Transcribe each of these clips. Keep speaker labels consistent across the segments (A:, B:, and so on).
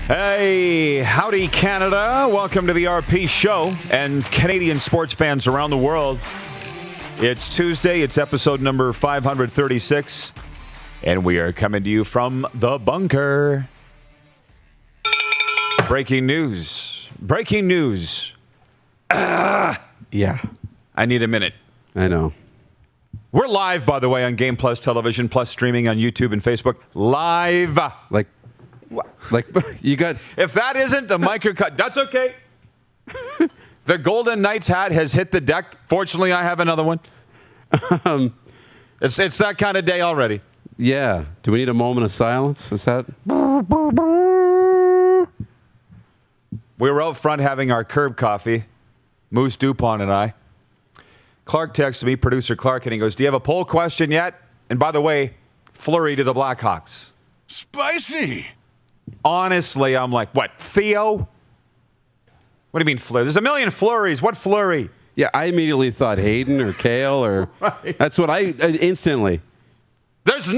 A: Hey, howdy Canada. Welcome to the RP Show and Canadian sports fans around the world. It's Tuesday. It's episode number 536. And we are coming to you from the bunker. Breaking news. Breaking news.
B: Yeah.
A: I need a minute.
B: I know.
A: We're live, by the way, on Game Plus Television, plus streaming on YouTube and Facebook. Live.
B: Like you got...
A: If that isn't a microcut, that's okay. The Golden Knights hat has hit the deck. Fortunately, I have another one. It's that kind of day already.
B: Yeah. Do we need a moment of silence? Is that...
A: We were out front having our curb coffee, Moose Dupont and I. Clark texted me, producer Clark, and he goes, do you have a poll question yet? And by the way, Fleury to the Blackhawks.
C: Spicy.
A: Honestly, I'm like, what, Theo? What do you mean Fleury? There's a million Fleuries. What Fleury?
B: Yeah, I immediately thought Hayden or Kale or...
A: Right.
B: That's what I... instantly.
A: There's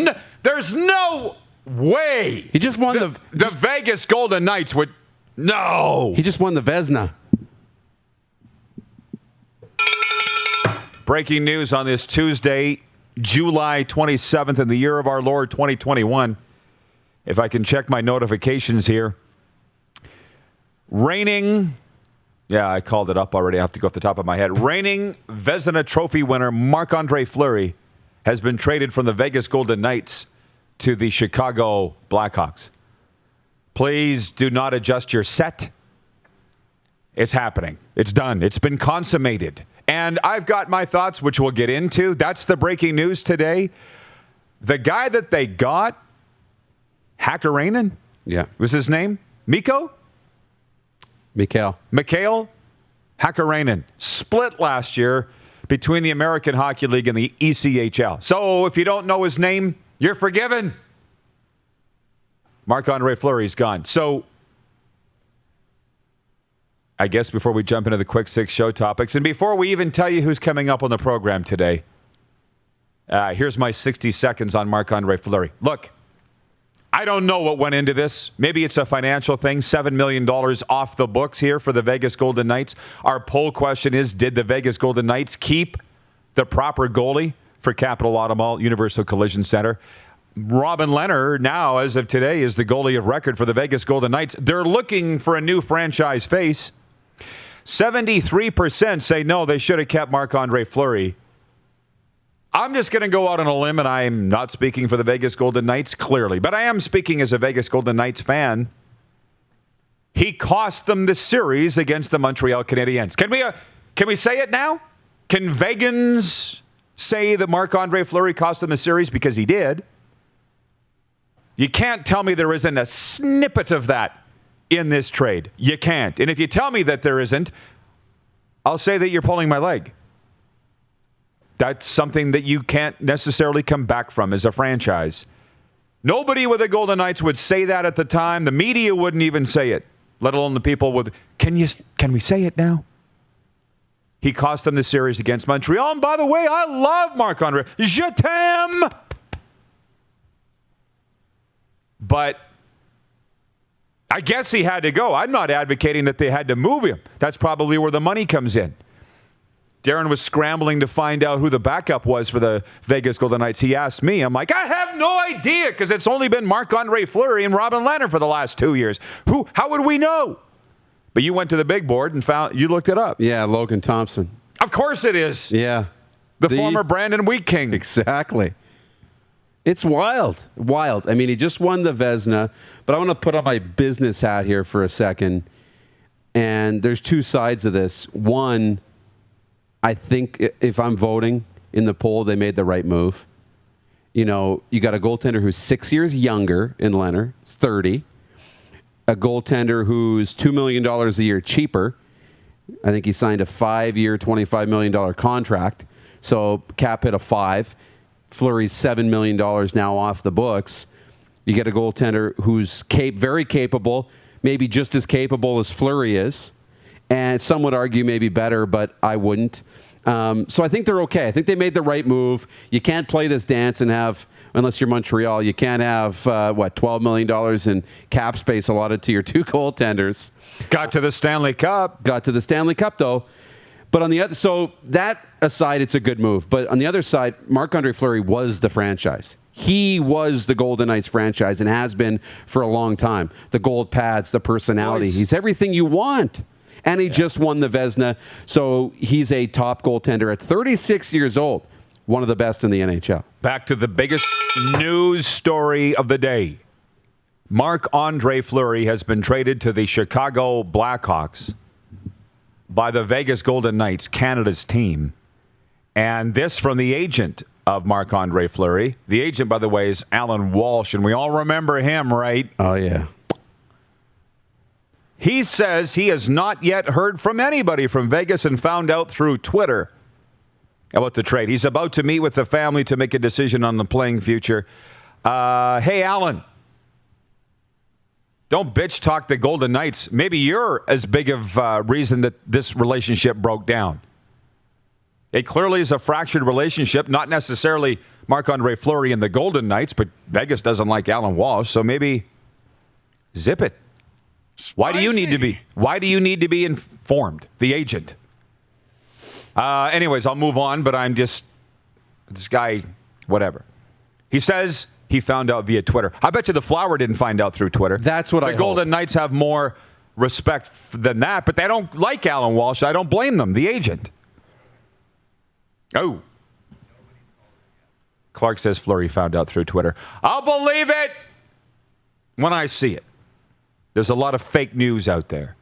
A: no way.
B: He just won
A: the Vegas Golden Knights would... No.
B: He just won the Vezina.
A: Breaking news on this Tuesday, July 27th in the year of our Lord 2021. If I can check my notifications here. Reigning, yeah, I called it up already. I have to go off the top of my head. Reigning Vezina Trophy winner Marc-Andre Fleury has been traded from the Vegas Golden Knights to the Chicago Blackhawks. Please do not adjust your set. It's happening. It's done. It's been consummated. And I've got my thoughts, which we'll get into. That's the breaking news today. The guy that they got, Hakkarainen?
B: Yeah.
A: Was his name? Mikko Hakkarainen. Split last year between the American Hockey League and the ECHL. So if you don't know his name, you're forgiven. Marc-Andre Fleury's gone. So I guess before we jump into the quick six show topics, and before we even tell you who's coming up on the program today, here's my 60 seconds on Marc-Andre Fleury. Look, I don't know what went into this. Maybe it's a financial thing, $7 million off the books here for the Vegas Golden Knights. Our poll question is, did the Vegas Golden Knights keep the proper goalie for Capital Auto Mall Universal Collision Center? Robin Lehner, now, as of today, is the goalie of record for the Vegas Golden Knights. They're looking for a new franchise face. 73% say no, they should have kept Marc-Andre Fleury. I'm just going to go out on a limb, and I'm not speaking for the Vegas Golden Knights, clearly, but I am speaking as a Vegas Golden Knights fan. He cost them the series against the Montreal Canadiens. Can we say it now? Can Vegans say that Marc-Andre Fleury cost them the series? Because he did. You can't tell me there isn't a snippet of that in this trade. You can't. And if you tell me that there isn't, I'll say that you're pulling my leg. That's something that you can't necessarily come back from as a franchise. Nobody with the Golden Knights would say that at the time. The media wouldn't even say it, let alone the people with, can we say it now? He cost them the series against Montreal. And by the way, I love Marc-Andre. Je t'aime. But I guess he had to go. I'm not advocating that they had to move him. That's probably where the money comes in. Darren was scrambling to find out who the backup was for the Vegas Golden Knights. He asked me. I'm like, I have no idea, because it's only been Marc-Andre Fleury and Robin Lehner for the last 2 years. How would we know? But you went to the big board and you looked it up.
B: Yeah, Logan Thompson.
A: Of course it is.
B: Yeah.
A: The former Brandon Wheat King.
B: Exactly. It's wild. Wild. I mean, he just won the Vezina, but I want to put on my business hat here for a second. And there's two sides of this. One, I think if I'm voting in the poll, they made the right move. You know, you got a goaltender who's 6 years younger in Lehner, 30. A goaltender who's $2 million a year cheaper. I think he signed a 5-year, $25 million contract. So cap hit of 5. Fleury's $7 million now off the books. You get a goaltender who's very capable, maybe just as capable as Fleury is. And some would argue maybe better, but I wouldn't. So I think they're okay. I think they made the right move. You can't play this dance and have, unless you're Montreal, you can't have, $12 million in cap space allotted to your two goaltenders.
A: Got to the Stanley Cup.
B: Got to the Stanley Cup, though. But on the other, so that aside, it's a good move. But on the other side, Marc-Andre Fleury was the franchise. He was the Golden Knights franchise and has been for a long time. The gold pads, the personality. He's everything you want. And he just won the Vezina, so he's a top goaltender at 36 years old, one of the best in the NHL.
A: Back to the biggest news story of the day. Marc-Andre Fleury has been traded to the Chicago Blackhawks by the Vegas Golden Knights, Canada's team. And this from the agent of Marc-Andre Fleury. The agent, by the way, is Alan Walsh, and we all remember him, right?
B: Oh, yeah.
A: He says he has not yet heard from anybody from Vegas and found out through Twitter about the trade. He's about to meet with the family to make a decision on the playing future. Hey, Alan, don't bitch talk the Golden Knights. Maybe you're as big of a reason that this relationship broke down. It clearly is a fractured relationship, not necessarily Marc-Andre Fleury and the Golden Knights, but Vegas doesn't like Alan Walsh, so maybe zip it. Why do you need to be? Why do you need to be informed? The agent. Anyways, I'll move on, but I'm just this guy, whatever. He says he found out via Twitter. I bet you the Flower didn't find out through Twitter.
B: That's what I hope.
A: The Golden Knights have more respect than that, but they don't like Alan Walsh. I don't blame them. The agent. Oh. Clark says Fleury found out through Twitter. I'll believe it when I see it. There's a lot of fake news out there.